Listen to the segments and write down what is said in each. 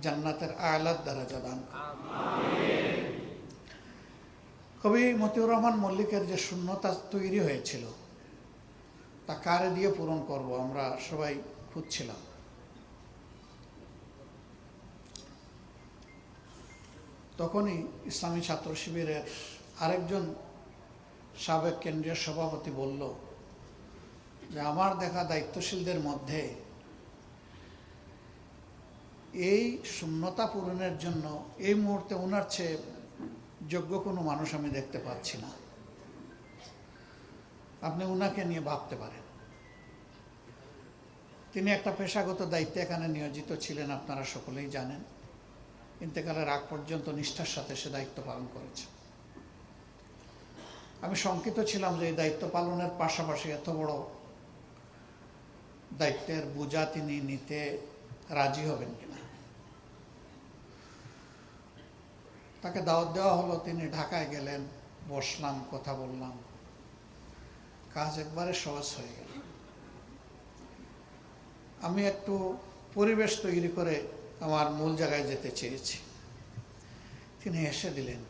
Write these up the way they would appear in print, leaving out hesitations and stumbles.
জান্নাতের আলার দরজা দান আমিন। কবি মতিউর রহমান মল্লিকের যে শূন্যতা তৈরি হয়েছিল তা কারে দিয়ে পূরণ করব আমরা সবাই খুঁজছিলাম। তখনই ইসলামী ছাত্র শিবিরের আরেকজন সাবেক কেন্দ্রীয় সভাপতি বলল যে আমার দেখা দায়িত্বশীলদের মধ্যে এই শূন্যতা পূরণের জন্য এই মুহূর্তে ওনার চেয়ে যোগ্য কোনো মানুষ আমি দেখতে পাচ্ছি না, আপনি ওনাকে নিয়ে ভাবতে পারেন। তিনি একটা পেশাগত দায়িত্বে এখানে নিয়োজিত ছিলেন, আপনারা সকলেই জানেন। ইন্তেকালের আগ পর্যন্ত নিষ্ঠার সাথে সে দায়িত্ব পালন করেছে। আমি শঙ্কিত ছিলাম যে এই দায়িত্ব পালনের পাশাপাশি এত বড় দায়িত্বের বোঝা তিনি নিতে রাজি হবেন কিনা। তাকে দাওয়াত দেওয়া হলো, তিনি ঢাকায় গেলেন, বসলাম, কথা বললাম, কাজ একবারে সহজ হয়ে গেল। আমি একটু পরিবেশ তৈরি করে আমার মূল জায়গায় যেতে চেয়েছি। তিনি হেসে দিলেন,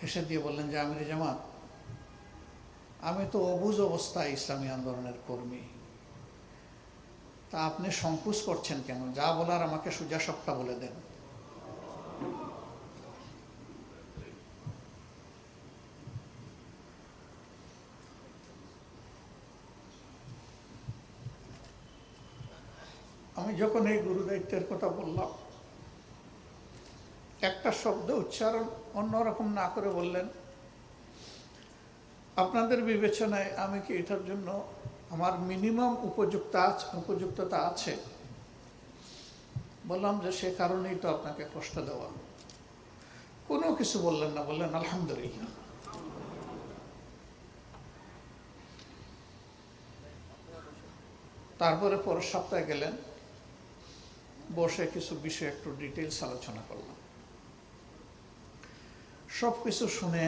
হেসে দিয়ে বললেন যে আমির জামাত, আমি তো অবুঝ অবস্থায় ইসলামী আন্দোলনের কর্মী, তা আপনি সংকোচ করছেন কেন? যা বলার আমাকে সোজা সবটা বলে দেন। আমি যখন এই গুরু দায়িত্বের কথা বললাম, একটা শব্দ উচ্চারণ অন্যরকম না করে বললেন, আপনাদের বিবেচনায় আমি কি এটার জন্য আমার মিনিমাম উপযুক্ততা আছে? বললাম যে সে কারণেই তো আপনাকে কষ্ট দেওয়া। কোনো কিছু বললেন না, বললেন আলহামদুলিল্লাহ। তারপরে পরের সপ্তাহে গেলেন, বসে কিছু বিষয়ে একটু ডিটেলস আলোচনা করলাম। সব কিছু শুনে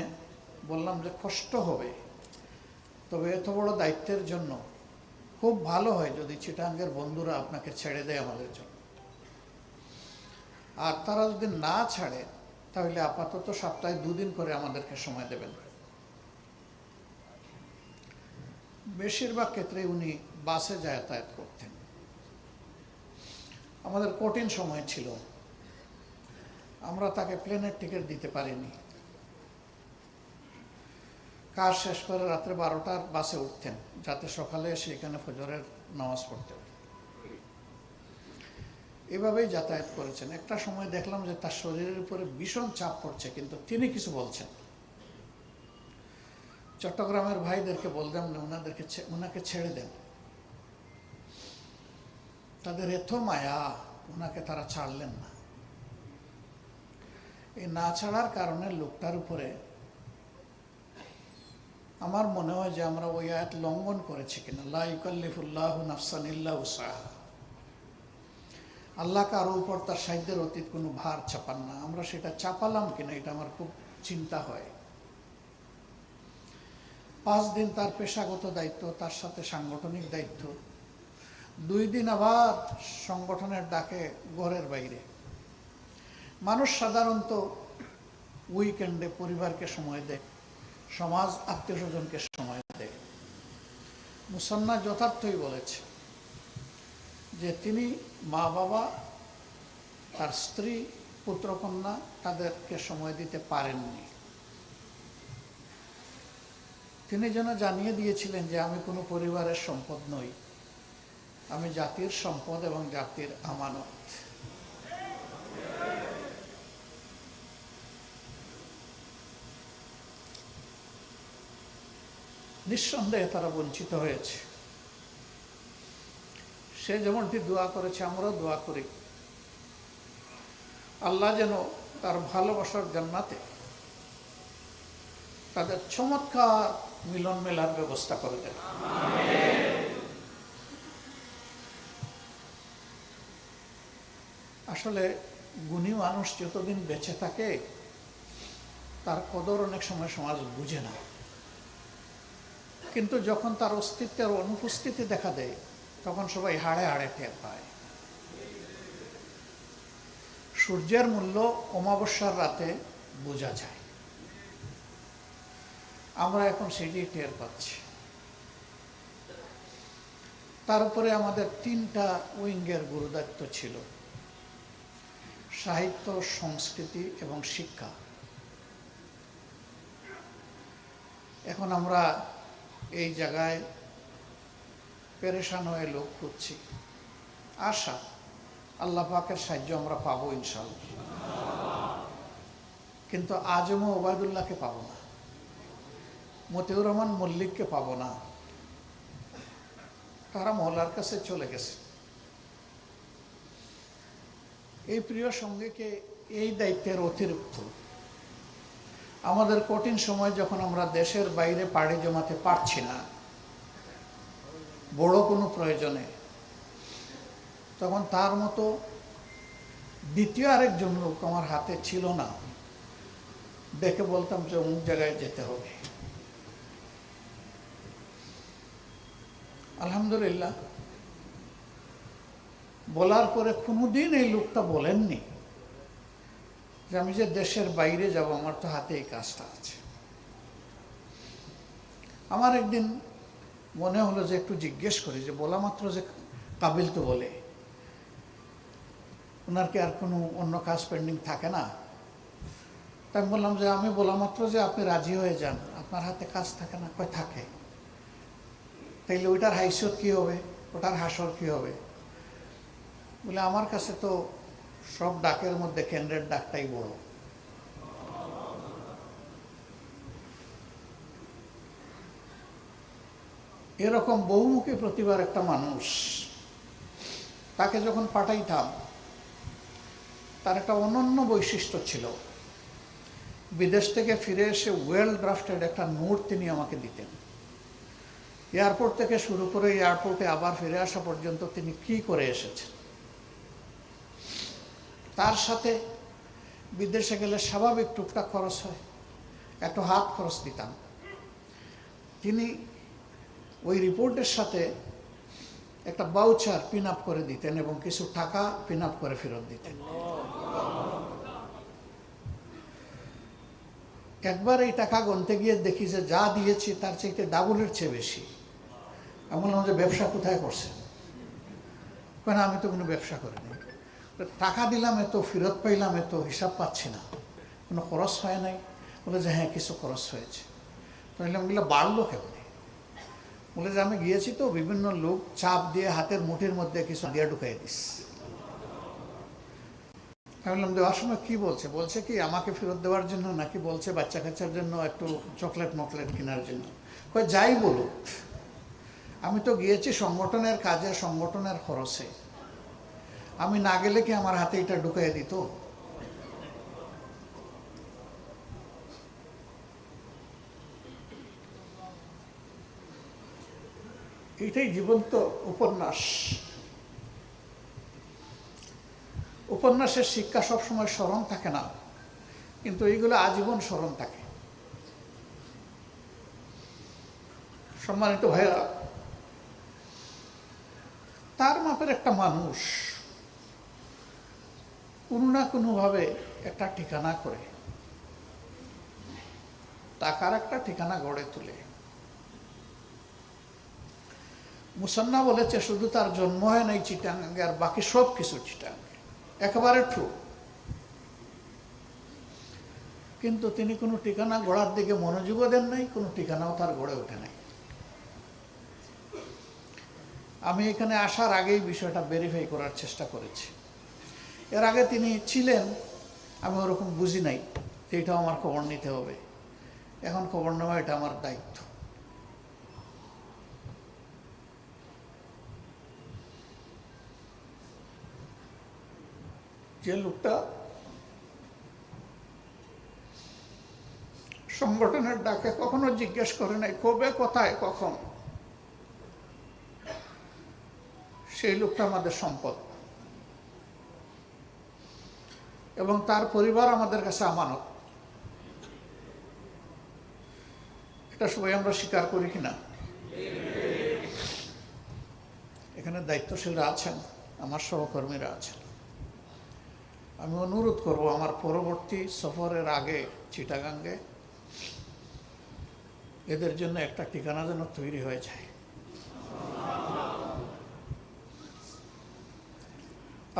বললাম যে কষ্ট হবে, তবে এত বড় দায়িত্বের জন্য খুব ভালো হয় যদি চিটাঙ্গের বন্ধুরা আপনাকে ছেড়ে দেয় আমাদের জন্য। আর তারা যদি না ছাড়ে তাহলে আপাতত সপ্তাহে 2 দিন করে আমাদেরকে সময় দেবেন। বেশিরভাগ ক্ষেত্রে উনি বাসে যাতায়াত করতেন। আমাদের কঠিন সময় ছিল, আমরা তাকে প্লেনের টিকিট দিতে পারিনি। কাজ শেষ করে রাত্রে 12টার বাসে উঠতেন যাতে সকালে এসে এখানে ফজরের নামাজ পড়তে পারে। এভাবেই যাতায়াত করেছেন। একটা সময় দেখলাম যে তার শরীরের উপরে ভীষণ চাপ পড়ছে, কিন্তু তিনি কিছু বলছেন। চট্টগ্রামের ভাইদেরকে বললাম না ওনাকে ছেড়ে দেন, তাদের এত মায়া, ওনাকে তারা ছাড়লেন না। এই না ছাড়ার কারণে লোকটার উপরে আমার মনে হয় যে আমরা ওই আয়াত লঙ্ঘন করেছি কিনা, লা ইউকাল্লিফুল্লাহু নাফসান ইল্লা উসআহা। আল্লাহ কারো উপর তার সাধ্যের অতীত কোনো ভার চাপান না। আমরা সেটা চাপালাম কিনা এটা আমার খুব চিন্তা হয়। 5 দিন তার পেশাগত দায়িত্ব, তার সাথে সাংগঠনিক দায়িত্ব, 2 দিন আবার সংগঠনের ডাকে ঘরের বাইরে। মানুষ সাধারণত উইকেন্ডে পরিবারকে সময় দেয়, সমাজ আত্মীয় স্বজনকে সময় দেয়। মুসান্না যথার্থই বলেছে যে তিনি মা বাবা, তার স্ত্রী, পুত্রকন্যা তাদেরকে সময় দিতে পারেননি। তিনি যেন জানিয়ে দিয়েছিলেন যে আমি কোনো পরিবারের সম্পদ নই, আমি জাতির সম্পদ এবং জাতির আমানত। নিঃসন্দেহে তারা বঞ্চিত হয়েছে। সে যেমনটি দোয়া করেছে, আমরাও দোয়া করি আল্লাহ যেন তার ভালোবাসার জান্নাতে তাদের চমৎকার মিলন মেলার ব্যবস্থা করে দেন। আসলে গুণী মানুষ যতদিন বেঁচে থাকে তার কদর অনেক সময় সমাজ বুঝে না, কিন্তু যখন তার অস্তিত্বের অনুপস্থিতি দেখা দেয় তখন সবাই হাড়ে হাড়ে টের পায়। সূর্যের মূল্য অমাবস্যার রাতে বোঝা যায়। আমরা এখন সেটি টের পাচ্ছি। তারপরে আমাদের 3টা উইঙ্গের গুরুদায়িত্ব ছিল: সাহিত্য, সংস্কৃতি এবং শিক্ষা। এখন আমরা এই জায়গায় পেরেশান হয়ে লোক খুঁজছি। আশা আল্লাহ পাকের সাহায্য আমরা পাবো ইনশাআল্লাহ, কিন্তু আজম ওবায়দুল্লাহকে পাবো না, মতিউর রহমান মল্লিককে পাবো না। তারা মহলার কাছে চলে গেছে। এই প্রিয় সঙ্গীকে এই দায়িত্বের অতিরিক্ত আমাদের কঠিন সময় যখন আমরা দেশের বাইরে পাড়ি জমাতে পারছি না বড় কোনো প্রয়োজনে, তখন তার মতো দ্বিতীয় আরেকজন লোক আমার হাতে ছিল না। দেখে বলতাম যে অমুক জায়গায় যেতে হবে। আলহামদুলিল্লাহ, বলার পরে কোনোদিন এই লোকটা বলেননি যে আমি যে দেশের বাইরে যাব, আমার তো হাতে এই কাজটা আছে। আমার একদিন মনে হলো যে একটু জিজ্ঞেস করি, যে বলা মাত্র যে কাবিল তো বলে, ওনার কি আর কোনো অন্য কাজ পেন্ডিং থাকে না? তাই আমি বললাম যে আমি বলা মাত্র যে আপনি রাজি হয়ে যান, আপনার হাতে কাজ থাকে না? কয় থাকে। তাইলে ওইটার হাইসিয়ত কী হবে, ওটার হাসর কী হবে? বলে আমার কাছে তো সব ডাকের মধ্যে কেন্দ্রের ডাকটাই বড়। এরকম বহুমুখী প্রতিভার একটা মানুষ, তাকে যখন পাঠাইতাম তার একটা অনন্য বৈশিষ্ট্য ছিল। বিদেশ থেকে ফিরে এসে ওয়েল ড্রাফটেড একটা নোট তিনি আমাকে দিতেন। এয়ারপোর্ট থেকে শুরু করে এয়ারপোর্টে আবার ফিরে আসা পর্যন্ত তিনি কি করে এসেছেন। তার সাথে বিদেশে গেলে স্বাভাবিক টুকটাক খরচ হয়, একটু হাত খরচ দিতাম। তিনি ওই রিপোর্টের সাথে একটা বাউচার পিন আপ করে দিতেন এবং কিছু টাকা পিন আপ করে ফেরত দিতেন। একবার এই টাকা গুনতে গিয়ে দেখি যে যা দিয়েছি তার চাইতে ডাবলের চেয়ে বেশি। আমি বললাম যে ব্যবসা কোথায় করছেন? কেন আমি তো কোনো ব্যবসা করিনি। টাকা দিলাম এত, ফেরত পাইলাম এত, হিসাব পাচ্ছি না, কোনো খরচ হয় নাই। বলে যে হ্যাঁ কিছু খরচ হয়েছে। বললাম এগুলো বাড়লো কেমন? বলে যে আমি গিয়েছি তো, বিভিন্ন লোক চাপ দিয়ে হাতের মুঠির মধ্যে কিছু দিয়ে ঢুকাই দিস। আমি বললাম দেওয়ার সময় কী বলছে? বলছে কি আমাকে ফেরত দেওয়ার জন্য, নাকি বলছে বাচ্চা কাচ্চার জন্য একটু চকলেট মকলেট কেনার জন্য? যাই বলুক, আমি তো গিয়েছি সংগঠনের কাজে, সংগঠনের খরচে। আমি না গেলে কি আমার হাতে এটা ঢুকাই দিত? এটাই জীবন্ত উপন্যাস। উপন্যাসের শিক্ষা সবসময় স্মরণ থাকে না, কিন্তু এইগুলো আজীবন স্মরণ থাকে। সম্মানিত ভাইরা, তার মাপের একটা মানুষ কোনো না কোনোভাবে একটা ঠিকানা করে, টাকার একটা ঠিকানা গড়ে তোলে। মুসান্না বলেছে শুধু তার জন্ম হয় নাই চিটাঙ্গে, আর বাকি সব কিছু চিটাঙ্গে, একেবারে ট্রু। কিন্তু তিনি কোনো ঠিকানা গড়ার দিকে মনোযোগও দেন নাই, কোনো ঠিকানাও তার গড়ে ওঠে নাই। আমি এখানে আসার আগেই বিষয়টা ভেরিফাই করার চেষ্টা করেছি। এর আগে তিনি ছিলেন, আমি ওরকম বুঝি নাই যে এটাও আমার খবর নিতে হবে। এখন খবর নেওয়া এটা আমার দায়িত্ব। যে লোকটা সংগঠনের ডাকে কখনো জিজ্ঞেস করে নাই কবে, কোথায়, কখন, সেই লোকটা আমাদের সম্পদ এবং তার পরিবার আমাদের কাছে আমানত। এটা সবাই আমরা স্বীকার করি কিনা? এখানে দায়িত্বশীলরা আছেন, আমার সহকর্মীরা আছেন। আমি অনুরোধ করব আমার পরবর্তী সফরের আগে চিটাগাঙ্গে এদের জন্য একটা ঠিকানা যেন তৈরি হয়ে যায়।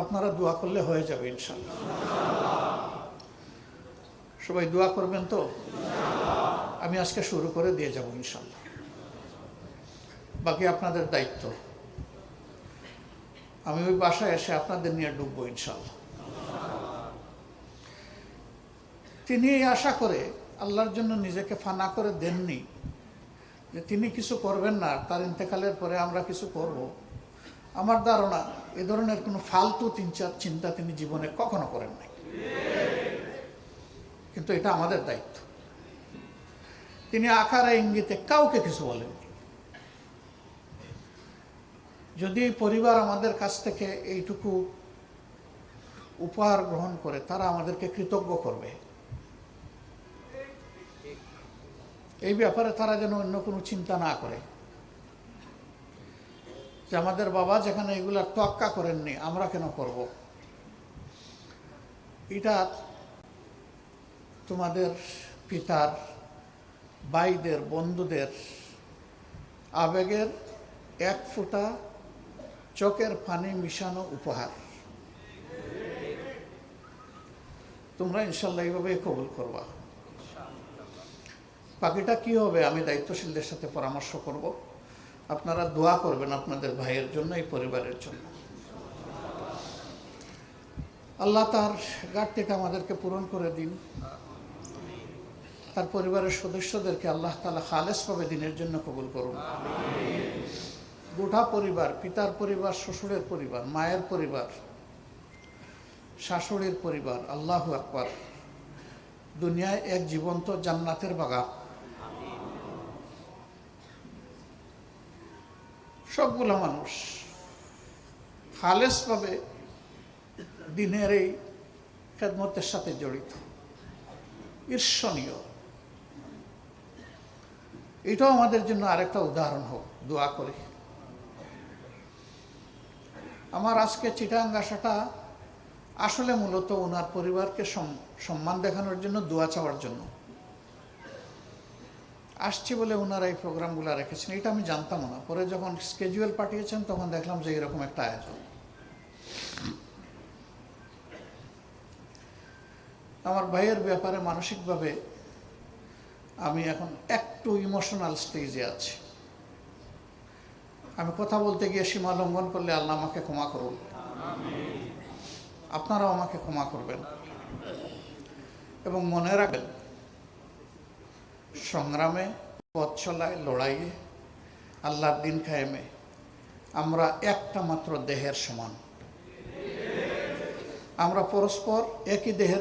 আপনারা দোয়া করলে হয়ে যাবে ইনশাআল্লাহ। সবাই দোয়া করবেন তো? আমি আজকে শুরু করে দিয়ে যাব ইনশাআল্লাহ, বাকি আপনাদের দায়িত্ব। আমি ওই বাসায় এসে আপনাদের নিয়ে ডুববো ইনশাআল্লাহ। তিনি এই আশা করে আল্লাহর জন্য নিজেকে ফানা করে দেননি যে তিনি কিছু করবেন না, তার ইন্তেকালের পরে আমরা কিছু করব। আমার ধারণা এ ধরনের কোনো ফালতু চিন্তা তিনি জীবনে কখনো করেন নাই, কিন্তু এটা আমাদের দায়িত্ব। তিনি আকারে ইঙ্গিতে কাউকে কিছু বলেননি। যদি পরিবার আমাদের কাছ থেকে এইটুকু উপহার গ্রহণ করে, তারা আমাদেরকে কৃতজ্ঞ করবে। এই ব্যাপারে তারা যেন অন্য কোনো চিন্তা না করে যে আমাদের বাবা যেখানে এগুলার তোয়াক্কা করেননি, আমরা কেন করব। এটা তোমাদের পিতার, ভাইদের, বন্ধুদের আবেগের এক ফোঁটা চোখের পানি মিশানো উপহার। তোমরা ইনশাল্লাহ এইভাবে কবুল করবা। বাকিটা কি হবে আমি দায়িত্বশীলদের সাথে পরামর্শ করব। আপনারা দোয়া করবেন আপনাদের ভাইয়ের জন্য, এই পরিবারের জন্য। আল্লাহ তার ঘাটতিটা আমাদেরকে পূরণ করে দিন। তার পরিবারের সদস্যদেরকে আল্লাহ তাআলা খালেসভাবে দিনের জন্য কবুল করুন। গোটা পরিবার, পিতার পরিবার, শ্বশুরের পরিবার, মায়ের পরিবার, শাশুড়ির পরিবার, আল্লাহু আকবার, দুনিয়ায় এক জীবন্ত জান্নাতের বাগান। সবগুলো মানুষ খালেসভাবে দিনের এই খেদমতের সাথে জড়িত, ঈর্ষণীয়। এটাও আমাদের জন্য আরেকটা উদাহরণ হোক, দোয়া করি। আমার আজকে চিটাগাং আসাটা আসলে মূলত ওনার পরিবারকে সম্মান দেখানোর জন্য, দোয়া চাওয়ার জন্য আসছি বলে ওনারা এই প্রোগ্রামগুলো রেখেছেন। এটা আমি জানতাম না, পরে যখন স্কেজুয়াল পাঠিয়েছেন তখন দেখলাম যে এরকম একটা আয়োজন। আমার ভাইয়ের ব্যাপারে মানসিকভাবে আমি এখন একটু ইমোশনাল স্টেজে আছি। আমি কথা বলতে গিয়ে সীমা লঙ্ঘন করলে আল্লাহ আমাকে ক্ষমা করুন, আপনারাও আমাকে ক্ষমা করবেন। এবং মনে রাখবেন, সংগ্রামে, পথ চলায়, লড়াইয়ে, আল্লাহর দিন কায়েমে আমরা একটা মাত্র দেহের সমান। আমরা পরস্পর একই দেহের